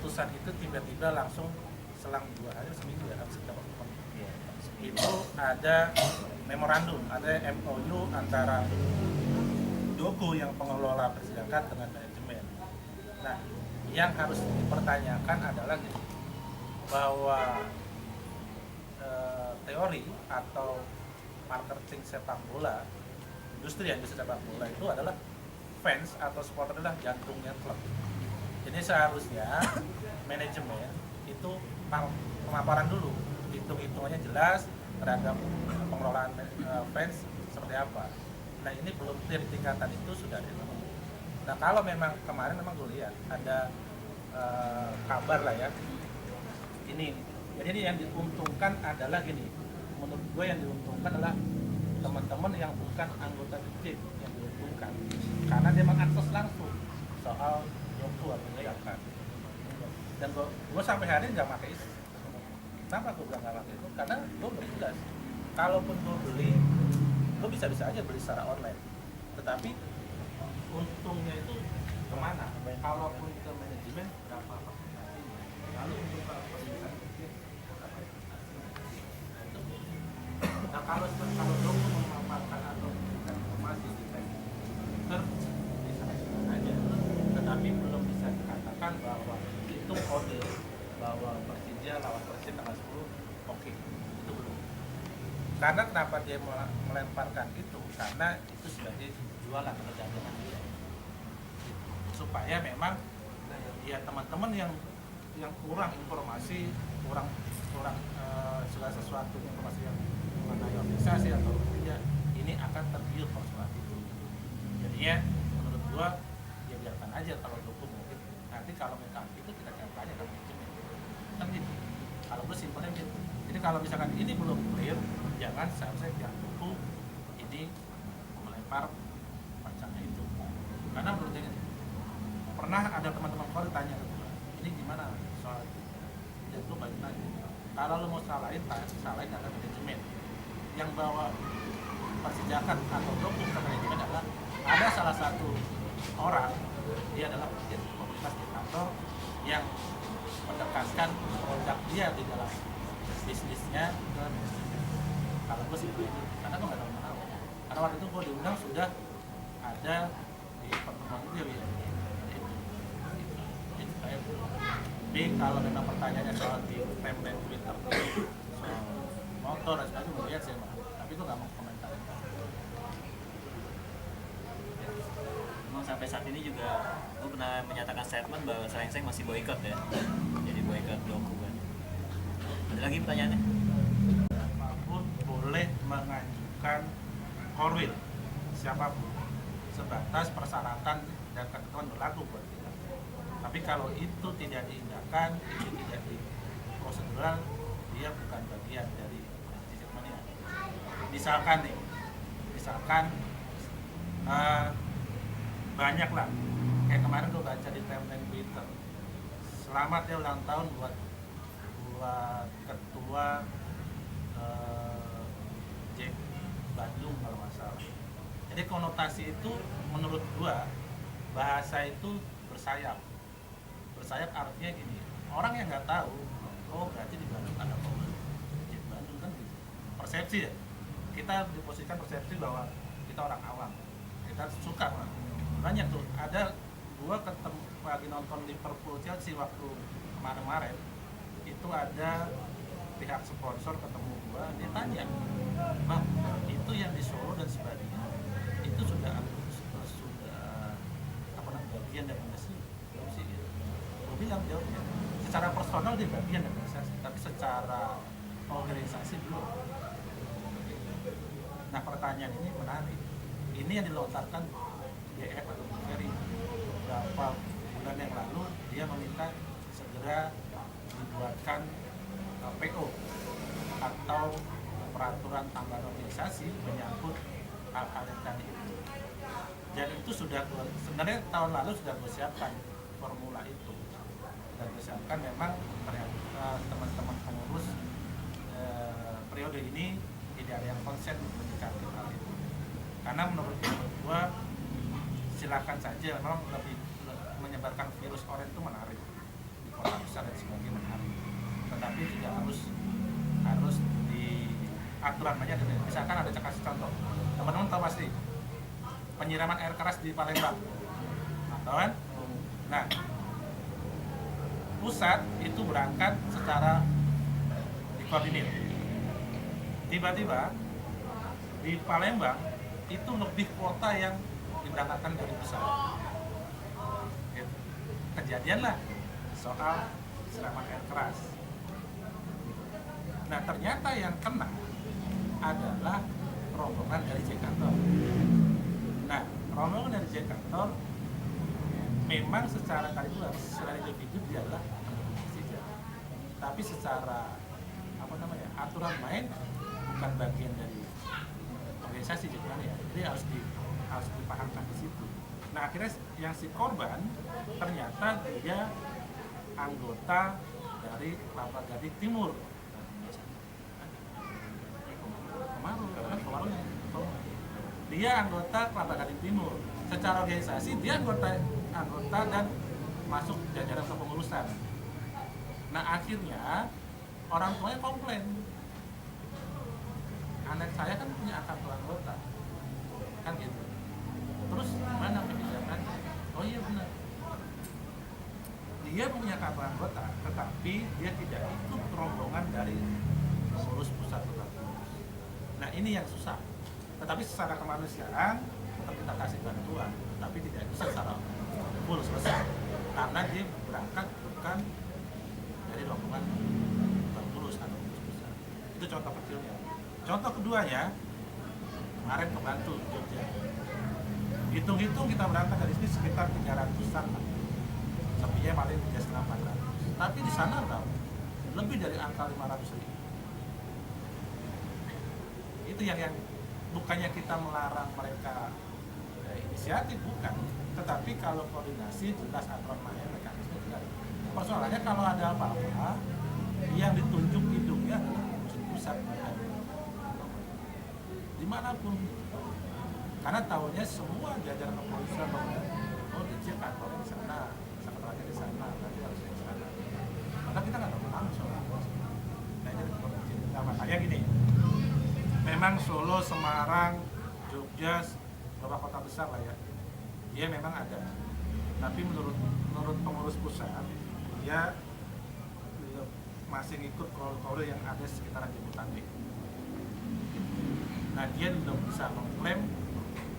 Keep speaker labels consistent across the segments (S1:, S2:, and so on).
S1: keputusan itu tiba-tiba langsung selang 2 hari seminggu ya harus kita lakukan. Itu ada memorandum, ada MOU antara Doku yang pengelola persidangan dengan manajemen. Nah, yang harus dipertanyakan adalah gini, bahwa teori atau marketing sepak bola, industri sepak bola itu adalah fans atau supporter adalah jantungnya klub. Jadi seharusnya manajemen itu pemaparan dulu, hitung-hitungannya jelas terhadap pengelolaan fans seperti apa. Nah ini belum clear tingkatan itu sudah ada. Nah kalau memang kemarin memang gue lihat ada kabar lah ya, ini jadi ini yang diuntungkan adalah gini, menurut gue yang diuntungkan adalah teman-teman yang bukan anggota tim yang diuntungkan karena dia mengakses langsung soal Doku atau apa. Dan gue sampai hari ini nggak pakai itu. Kenapa gue bilang nggak pakai itu? Karena gue belum jelas. Kalaupun gue beli, gue bisa-bisa aja beli secara online. Tetapi untungnya itu kemana? Kalaupun ke manajemen berapa persentasenya? Lalu untuk persentasenya nah kalau Doku memaparkan atau memberikan informasi di Twitter bisa aja, tetapi belum bisa dikatakan bahwa itu kode bahwa Persija lawan Persib tanggal 10 oke, itu belum. Karena kenapa dia melemparkan itu? Karena itu sebagai jualan atau dagangan dia, supaya memang ya teman-teman yang kurang informasi, kurang segala sesuatu informasi yang mengenai organisasi atau tidak, ini akan tergiur persoalan itu. Jadinya menurut gua ya biarkan aja kalau Doku mungkin nanti kalau mereka itu kita tanya ke manajemen kan gitu. Kalau gue simpelnya gitu. Jadi kalau misalkan ini belum clear, jangan seharusnya yang Doku ini melempar wacana itu. Karena menurut saya pernah ada teman-teman kau tanya ke gue, ini gimana soal itu? Dan gue balik lagi, kalau lo mau salahin ada manajemen. Yang bawa persijakan atau Doku ke manajemen adalah ada salah satu orang, dia adalah presiden komunitas di kantor yang menekankan produk dia di dalam bisnisnya ke kalau gue sih itu karena gue nggak tahu mana, karena waktu itu gue diundang sudah ada di pertemuan itu ya jadi kalau memang pertanyaannya soal di timeline Twitter soal motor dan sebagainya gue lihat sih tapi gue nggak mau komentar.
S2: Memang sampai saat ini juga gue pernah menyatakan statement bahwa Selengseng masih boykot ya, jadi boykot Doku kan. Ada lagi pertanyaannya?
S1: Siapapun boleh mengajukan korwil, siapapun, sebatas persyaratan dan ketentuan berlaku buat kita. Tapi kalau itu tidak diindahkan, itu tidak di prosedural, dia bukan bagian dari statementnya. Misalkan banyak lah, kayak kemarin gue baca di timeline Twitter, selamat ya ulang tahun buat ketua Jack Bandung kalau nggak salah. Jadi konotasi itu menurut gua bahasa itu bersayap artinya gini, orang yang nggak tahu oh berarti di Bandung ada Jack Bandung kan gitu. Persepsi ya, kita diposisikan persepsi bahwa kita orang awam, kita suka banyak tuh. Ada gua ketemu lagi nonton Liverpool Chelsea waktu kemarin itu ada pihak sponsor ketemu gua, dia tanya, Bang, itu yang di Solo dan sebagainya itu sudah apa namanya bagian dari organisasi belum sih? Gua bilang jawabnya secara personal dia bagian dari organisasi, tapi secara organisasi belum. Nah pertanyaan ini menarik. Ini yang dilontarkan DF atau Ferry beberapa bulan yang lalu, dia meminta segera dibuatkan PO atau peraturan tambahan organisasi menyangkut hal-hal yang tadi itu. Dan itu sudah sebenarnya tahun lalu sudah gue siapkan formula itu, dan gue siapkan memang teman-teman pengurus periode ini tidak ada yang konsen menyikapi hal itu. Karena menurut gue silakan saja, memang lebih menyebarkan virus orange itu menarik di kota kepengurusan dan sebagainya menarik, tetapi tidak harus di aturan mainnya. Misalkan ada kasih contoh, teman-teman tahu pasti penyiraman air keras di Palembang, tahu kan? Nah, pusat itu berangkat secara dikoordinir. Tiba-tiba di Palembang itu lebih kuota yang diberangkatkan dari pusat. Gitu. Kejadianlah soal siraman air keras. Nah, ternyata yang kena adalah rombongan dari Jakarta. Nah, rombongan dari Jakarta memang secara kurikuler, secara individu dia adalah saja. Tapi secara aturan main bukan bagian dari organisasi ya. Jadi harus dipahamkan di situ. Nah, akhirnya yang si korban ternyata dia anggota dari Kelapa Gading Timur. Kemarin. Dia anggota Kelapa Gading Timur. Secara organisasi dia anggota dan masuk jajaran kepengurusan. Nah, akhirnya orang tuanya komplain, anak saya kan punya kartu anggota, kan gitu. Terus mana kebijakan? Oh iya benar, dia punya kartu anggota, tetapi dia tidak ikut rombongan dari pengurus pusat atau pengurus. Nah, ini yang susah. Tetapi secara kemanusiaan tetap kita kasih bantuan, tapi tidak bisa secara full selesai karena dia berangkat bukan dari rombongan pengurus atau pengurus pusat. Itu contoh kecilnya. Contoh keduanya, kemarin ke Bantul, Jogja. Hitung-hitung kita berangkat dari sini sekitar 300-an lah. Lebihnya paling 3.400. Tapi di sana tahu lebih dari angka 500.000. Itu yang bukannya kita melarang mereka inisiatif, bukan. Tetapi kalau koordinasi jelas aturan main, mekanisme jelas. Persoalannya kalau ada apa-apa, yang ditunjuk hidungnya adalah pusat dimanapun, karena tahunya semua jajaran kepolisian dicek kantor di sana, sekretariatnya di sana, nanti harus di sana. Maka kita nggak tahu langsung. Nah, jadi nah, makanya gini, memang Solo, Semarang, Jogja, beberapa kota besar lah ya, dia memang ada. Tapi menurut pengurus pusat, dia masih ngikut kolor yang ada sekitaran Jabodetabek. Nah, dia belum bisa mengklaim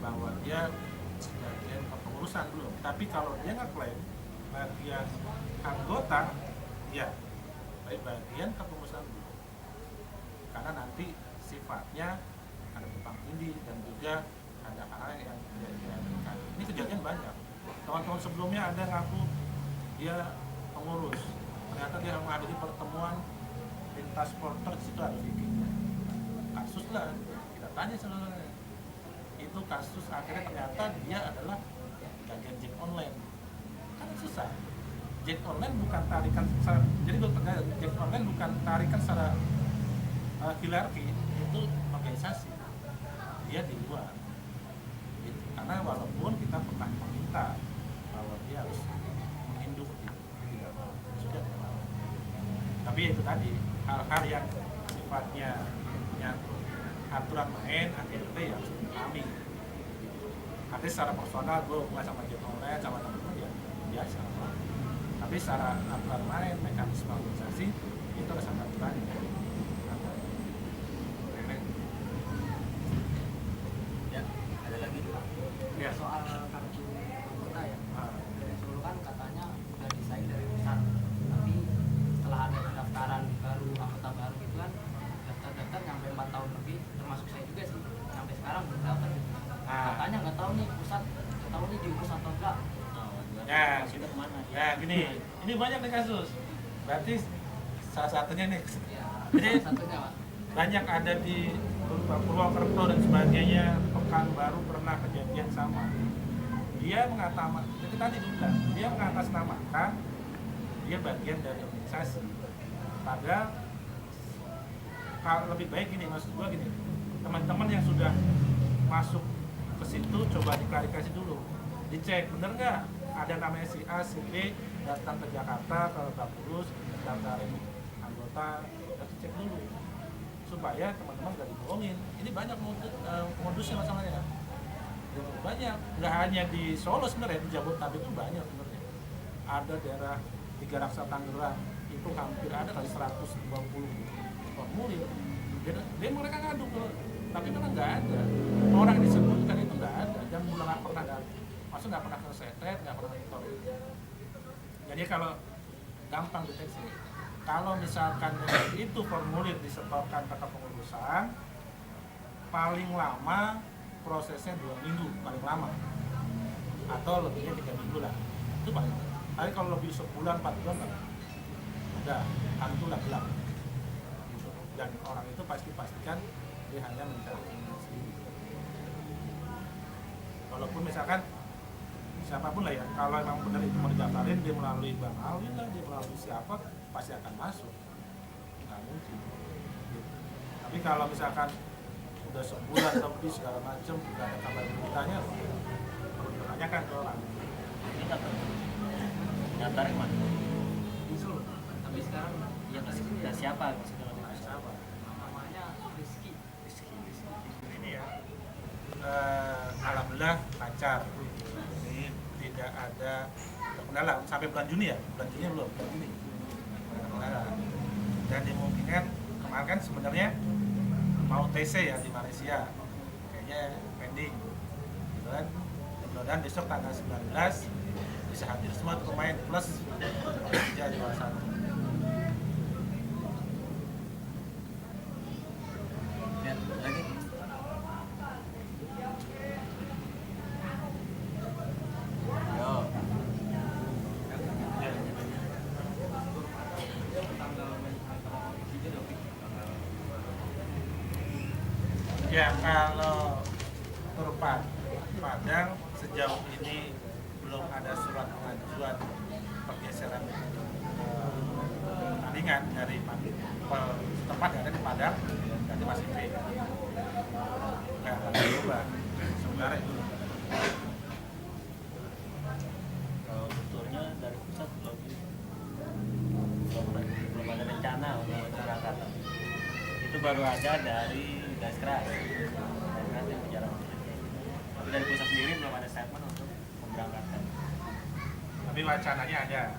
S1: bahwa dia bagian kepengurusan belum. Tapi kalau dia ngeklaim bagian anggota, ya bagian kepengurusan belum. Karena nanti sifatnya ada tumpang tindih dan juga ada hal yang diabaikan. Ini kejadian banyak. Tahun-tahun sebelumnya ada ngaku dia pengurus, ternyata dia menghadiri pertemuan lintas supporter, di situ ada vikingnya. Kasus lah, kita tanya sebenarnya. Itu kasus akhirnya ternyata dia adalah bagian Jack Online. Kan susah. Jack Online bukan tarikan secara, jadi Jack Online bukan tarikan secara hierarki, itu organisasi. Dia di luar. Gitu. Karena walaupun kita pernah meminta bahwa dia harus menginduk, tidak mau, sudah tidak mau. Tapi itu tadi hal-hal yang sifatnya aturan main, akhirnya ya harus dipahami. Artinya secara personal gue bukan sama Jack Online, sama teman-teman ya biasa. Tapi secara aturan main, mekanisme organisasi itu ada sangat aturannya.
S2: Ya, ada lagi?
S1: Ya.
S3: Soal kartu anggota ya, dari Solo kan katanya udah desain dari pusat, tapi setelah ada pendaftaran baru, anggota baru gitu kan, daftar sampai 4 tahun lebih, termasuk saya juga sih, sampai sekarang belum dapat. Katanya nggak tahu nih pusat, nggak tahu nih diurus atau enggak.
S1: Ya,
S2: sudah kemana?
S1: Ya gini, ini banyak nih kasus. Berarti salah satunya nih.
S3: Ya,
S1: Jadi
S3: salah satunya Pak.
S1: banyak ada di Purwokerto dan sebagainya, Pekanbaru pernah kejadian sama. Dia mengatakan, itu tadi bilang, dia mengatasnamakan dia bagian dari organisasi. Padahal kalau lebih baik gini, maksud gua gini, teman-teman yang sudah masuk ke situ coba diklarifikasi dulu, dicek bener nggak ada namanya si A, si B, datang ke Jakarta ke Lebak Bulus, daftarin anggota, harus cek dulu supaya teman-teman gak dibohongin. Ini banyak modusnya masalahnya. Banyak, nggak hanya di Solo sebenarnya, di Jabodetabek itu banyak sebenarnya. Ada daerah Tiga Raksa Tangerang itu hampir ada kali 120 formulir. Dia mereka ngadu tapi memang nggak ada. Orang yang disebutkan itu nggak ada dan nggak pernah ada. Maksud nggak pernah ke setet, nggak pernah nyetor. Jadi kalau gampang deteksi, kalau misalkan itu formulir disetorkan ke kepengurusan, paling lama prosesnya 2 minggu paling lama, atau lebihnya 3 minggu lah, itu paling lama. Tapi kalau lebih sebulan 4 bulan kan udah hantu lah gelap gitu. Dan orang itu pastikan dia hanya mencari sendiri. Walaupun misalkan siapapun lah ya, kalau emang benar itu mau didaftarin, dia melalui Bang Alwin lah, dia melalui siapa, pasti akan masuk, nggak mungkin gitu. Tapi kalau misalkan udah sebulan lebih segala macam tidak ada kabar beritanya, perlu ditanyakan ke orang.
S2: Ini nggak tahu. Daftar kemana?
S3: Di Solo. Tapi sekarang
S2: Iya ke sini ya siapa maksudnya lebih ke
S1: Siapa?
S3: namanya Rizky.
S1: Ini ya, alhamdulillah lancar. Ini tidak ada kendala sampai bulan Juni ya, bulan Juni belum, bulan Juni ada kendala. Dan dimungkinkan kemarin kan sebenarnya mau TC ya di Malaysia, kayaknya pending gitu kan. Mudah-mudahan besok tanggal 19 bisa hadir semua pemain plus Persija juara 1.
S2: Ya, lagi. Yo.
S1: Ya kalau Turpan Padang sejauh ini belum ada surat pengajuan pergeseran pertandingan dari tempat yang ada di Padang, jadi masih B. Nggak akan berubah sebenarnya itu.
S2: Kalau tuturnya dari pusat belum ada rencana untuk keberangkatan. Itu baru ada dari Gaskras yang bicara. Tapi dari pusat sendiri belum ada statement untuk pemberangkatan.
S1: Tapi wacananya ada.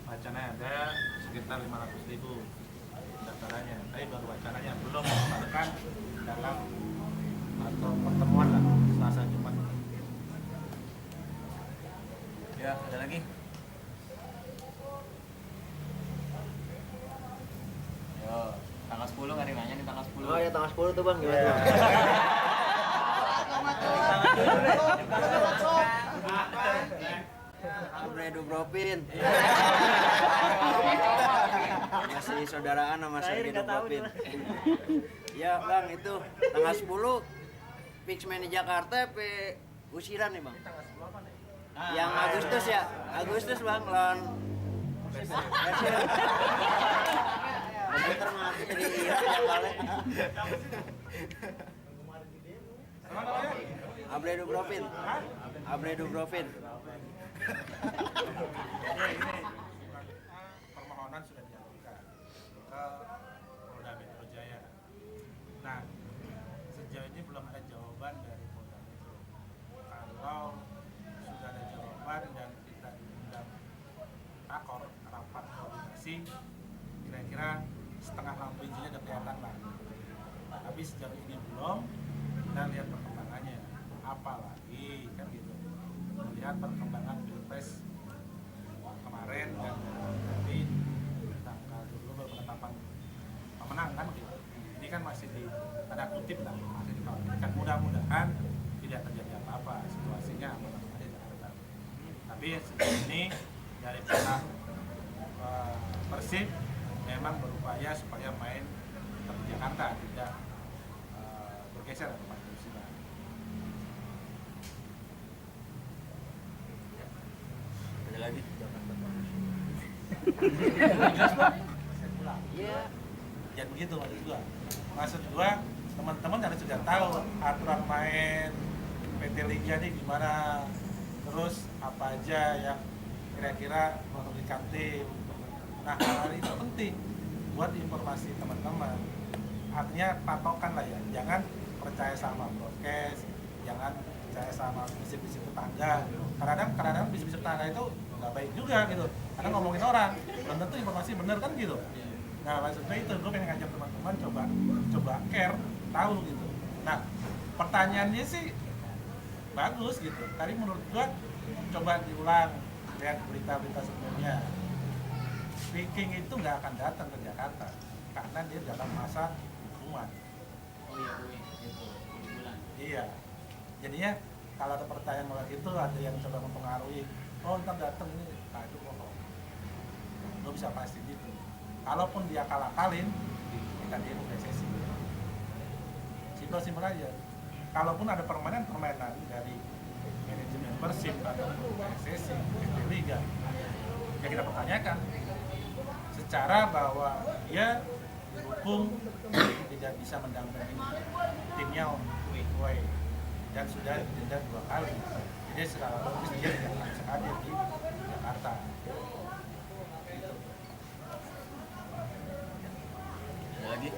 S2: Wacana
S1: ada sekitar 500.000 daftarannya. Tapi baru wacananya belum dimasukkan dalam atau pertemuan lah Selasa Jumat.
S2: ya ada lagi. Yo, tanggal 10 nggak ada yang nanya nih tanggal 10.
S4: Oh ya tanggal 10 tuh bang gimana? Abre Dubrovin. Masih saudaraan sama Sergei Dubrovin. Ya bang itu tanggal 10 fix main di Jakarta pe usiran nih bang. Yang Agustus ya, Agustus bang lawan Persib. Komputer mati jadi iya balik. Abre Dubrovin. Abre Dubrovin.
S1: Ini permohonan sudah diajukan ke Polda Metro Jaya. Nah, sejauh ini belum ada jawaban dari Polda Metro. Kalau sudah ada jawaban dan kita diundang rakor rapat koordinasi, kira-kira setengah lampu hijaunya udah kelihatan lah. Tapi sejauh ini belum. Kita lihat perkembangannya. Apalagi kan gitu. Melihat perkembangan Pilpres kemarin dan nanti tanggal dulu baru penetapan pemenang kan gitu. Ini kan masih di tanda kutip lah, masih dikhawatirkan. Mudah-mudahan tidak terjadi apa-apa, situasinya aman-aman aja Jakarta. Tapi sejauh ini dari pihak Persib memang berupaya supaya main tetap di Jakarta, tidak bergeser ke tempat Persib.
S2: Ada lagi.
S1: Jelas Pak?
S4: Iya.
S1: Jangan begitu maksud gua teman-teman harus sudah tahu aturan main PT Liga ini gimana, terus apa aja yang kira-kira memberikan tim. Nah, hal itu penting buat informasi teman-teman. Artinya patokan lah ya, jangan percaya sama broadcast, jangan percaya sama bisik-bisik tetangga. Kadang-kadang bisik-bisik tetangga itu nggak baik juga gitu, karena ngomongin orang, belum tentu informasi bener kan gitu. Nah, maksudnya itu gue pengen ngajak teman-teman coba care, tahu gitu. Nah, pertanyaannya sih bagus gitu. Tadi menurut gue coba diulang, lihat berita-berita sebelumnya. Viking itu nggak akan datang ke Jakarta karena dia dalam masa hukuman.
S3: Oh iya, gitu. Bulan.
S1: Iya. Jadinya kalau ada pertanyaan malah gitu, ada yang coba mempengaruhi, oh ntar datang ini, nah itu bohong. Lo bisa pasti gitu. Kalaupun dia kalah-kalin, kita dia PSSI. Simpel aja. Kalaupun ada permainan dari manajemen Persib atau PSSI, PT Liga, ya kita pertanyakan secara bahwa dia dihukum tidak bisa mendampingi timnya Wei dan sudah didenda 2 kali. Jadi secara logis dia tidak akan bisa hadir di Jakarta. Gitu.
S2: Ada lagi?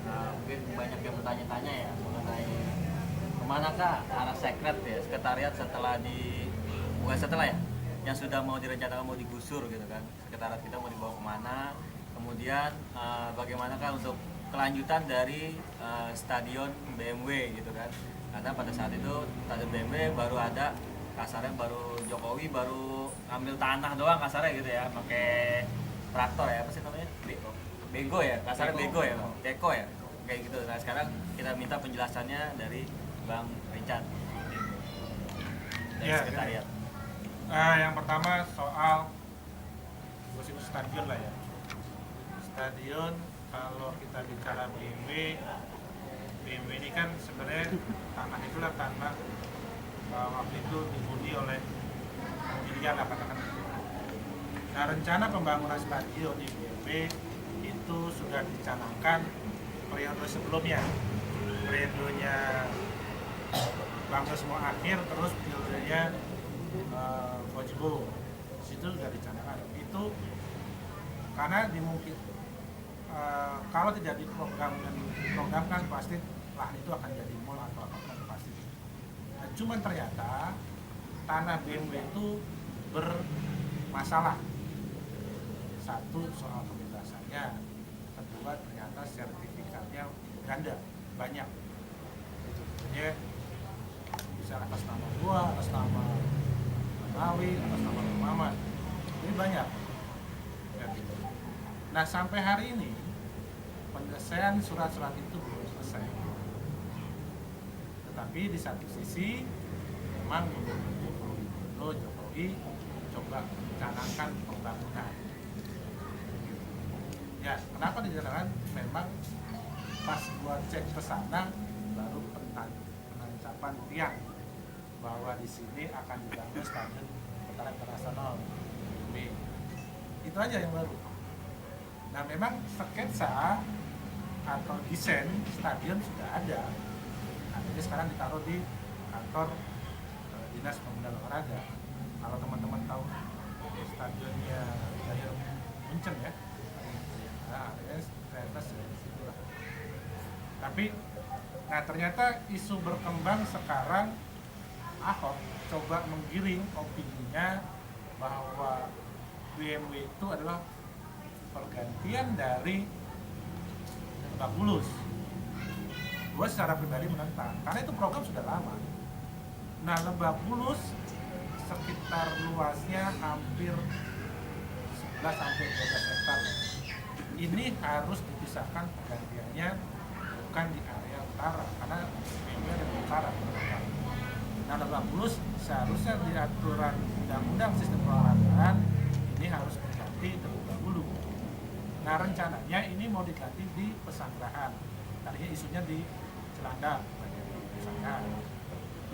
S2: Nah, mungkin banyak yang bertanya-tanya ya mengenai kemanakah arah sekret ya sekretariat bukan setelah ya, yang sudah mau direncanakan mau digusur gitu kan, sekretariat kita mau dibawa kemana, kemudian bagaimanakah untuk kelanjutan dari stadion BMW gitu kan, karena pada saat itu stadion BMW baru ada kasarnya, baru Jokowi baru ambil tanah doang kasarnya gitu ya, pakai traktor ya, apa sih namanya, bego ya, kasarnya bego ya, Beko ya, kayak gitu. Nah sekarang kita minta penjelasannya dari Bang Richard dari
S1: Ya,
S2: sekretariat.
S1: Yang pertama soal stadion lah ya. Stadion kalau kita bicara BMW ini kan sebenarnya tanah itulah tanah waktu itu dihuni oleh miliar lah katakan. Nah, rencana pembangunan stadion di BMW itu sudah dicanangkan periode sebelumnya, periodenya Bang semua akhir, terus periodenya Kojibo. Situ sudah dicanangkan. Itu karena dimungkin kalau tidak diprogramkan pasti lahan itu akan jadi mall atau apa pasti. Nah, cuman ternyata tanah BMW itu bermasalah. Satu soal kebebasannya, kedua ternyata sertifikatnya ganda banyak. Jadi bisa atas nama gua, atas nama Mawi, atas nama Muhammad. Ini banyak. Ya, gitu. Nah sampai hari ini penyelesaian surat-surat itu belum selesai. Tetapi di satu sisi memang Jokowi coba mencanangkan pembangunan. Ya, kenapa dijalankan? Memang pas buat cek ke sana baru penancapan tiang bahwa di sini akan dibangun stadion Utara Internasional. Itu aja yang baru. Nah, memang sketsa atau desain stadion sudah ada. Nah, jadi sekarang ditaruh di kantor Dinas Pemuda Olahraga. Kalau teman-teman tahu stadionnya Bayern Munchen ya. Nah, ternyata situlah. Tapi, nah ternyata isu berkembang sekarang Ahok coba menggiring opininya bahwa BMW itu adalah pergantian dari Lebak Bulus. Gue secara pribadi menentang, karena itu program sudah lama. Nah, Lebak Bulus sekitar luasnya hampir 11 sampai 12 hektar. Ini harus dipisahkan pergantiannya bukan di area utara, karena BMW ada di utara. Nah, Lebak Bulus seharusnya di aturan undang-undang sistem olahragaan ini harus diganti ke Lebak Bulus. Nah, rencananya ini mau diganti di Pesanggerahan. Tadinya isunya di Cilandak, Pesanggerahan.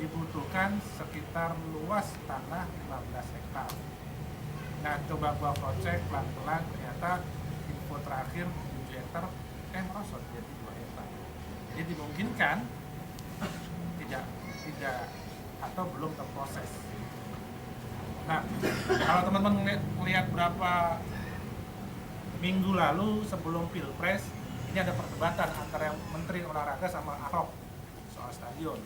S1: Dibutuhkan sekitar luas tanah 15 hektar. Nah, coba gua crosscheck pelan-pelan, ternyata info terakhir 7 hektar merosot jadi 2 hektar. Jadi dimungkinkan tidak atau belum terproses. Nah, kalau teman-teman melihat berapa minggu lalu sebelum Pilpres, ini ada perdebatan antara Menteri Olahraga sama Ahok soal stadion.